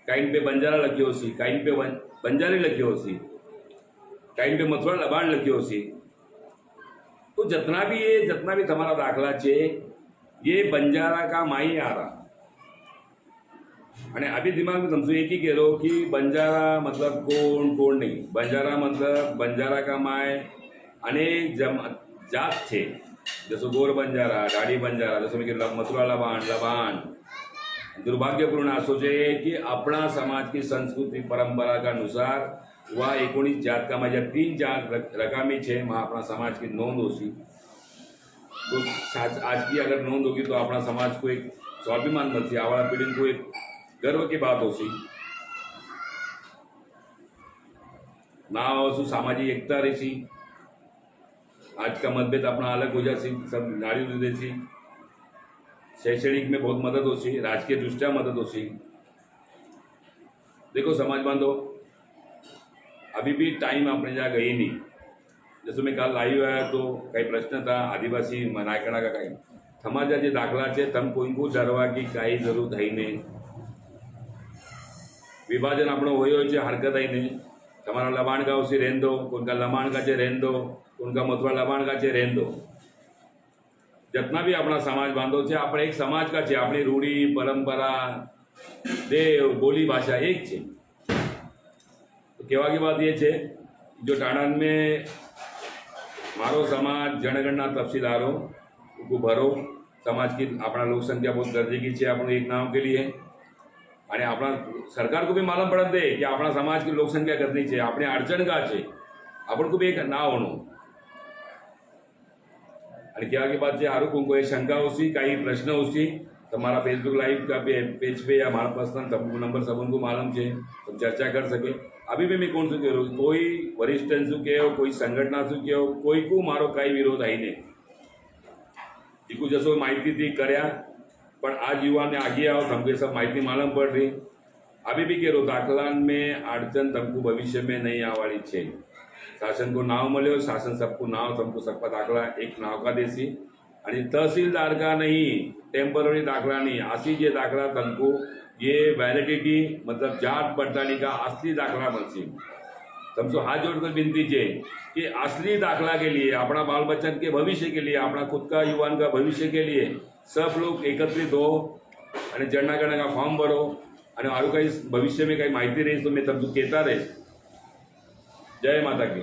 Speaker 1: कहीं पे बंजारा लगी हो कहीं पे बंजारी लगी हो कहीं पे मथुरा लबाण लगी हो। तो जितना भी तुम्हारा दाखला है ये बंजारा का माई आ रहा। અને अभी दिमाग में समझो एक ही कह रहे हो कि बंजारा मतलब कौन नहीं, बंजारा मतलब बंजारा का माय अनेक जात थे, जैसे गोर बंजारा, डाड़ी बंजारा, जैसे मैं मथुरा लबाण। दुर्भाग्यपूर्ण असो છે कि अपना समाज की संस्कृति परंपरा का अनुसार वह 19 जात का मैं 3 जात रकामी है वहाँ अपना समाज की नोंद होगी। तो आज की अगर नोंद होगी तो अपना समाज को एक स्वाभिमान मिलती, आवारा पीढ़ी को एक गर्व की बात होती ना हो, सामाजिक एकता रही। आज का मतभेद अपना अलग हो जाती, सब नारी देती, शैक्षणिक में बहुत मदद होती, राजकीय दृष्टिया मदद होती। देखो समाज बांधो अभी भी टाइम अपने जहाँ गई नहीं। जैसे मैं कल लाइव आया तो कई प्रश्न था आदिवासी नायकड़ा का कहीं समाजा जे दाखला है तम कोई को डरवा की कई जरूरत है नहीं। विभाजन अपनो हो हरकत है नहीं। तमारा लबाण गाँव से रहन दो, उनका लमाण का चे रहन दो, उनका मथुरा लबाण का चे रहन दो। जितना भी अपना समाज बांधो है अपने एक समाज का है, अपनी रूढ़ी परंपरा देव बोली भाषा एक है। तो कहवा की बात ये है जो टाणान में मारो समाज जनगणना तफसीलदारों को भरो, समाज की अपना लोक संख्या बहुत दर्जे की है अपने एक नाम के लिए। અને આપણા सरकार को भी मालूम पड़ दे कि अपना समाज की लोक संख्या कितनी है, अपने अड़चन का है, अपन को भी एक ना होनो। और क्या की बात है आरू को शंका होती कई प्रश्न होती तो हमारा फेसबुक लाइव का पेज पे या हमारा पर्सनल सब नंबर सब उनको मालूम है, तो चर्चा कर सके। अभी भी मैं कौन सु कह रहा कोई वरिष्ठ शू कहो, कोई संगठन शू कहो, कोई को मारो कई विरोध आई नहीं। जीकू जसो माहिती थी कर्या पर आज युवा ने आगे आओ हमको सब माहिती मालूम पड़ रही। अभी भी कह रो दाखला में अड़चन तुमको भविष्य में नहीं आवाड़ी है। शासन को नाव मिले, शासन सबको नाव तुमको सबका दाखला एक नाव का देसी और तहसीलदार का नहीं, टेम्पररी दाखला नहीं, असली ये दाखला तुमको ये वैलिडिटी मतलब जाट पड़ताली का असली दाखला मिलती। तुमसे हाथ जोड़कर विनती है कि असली दाखला के लिए अपना बाल बच्चन के भविष्य के लिए, अपना खुद का युवान का भविष्य के लिए सब लोग एकत्रित हो और जनगणना का फॉर्म भरो और आरु कहीं भविष्य में कहीं माहिती रही तो मैं तुमको कहता रहे। जय माता की।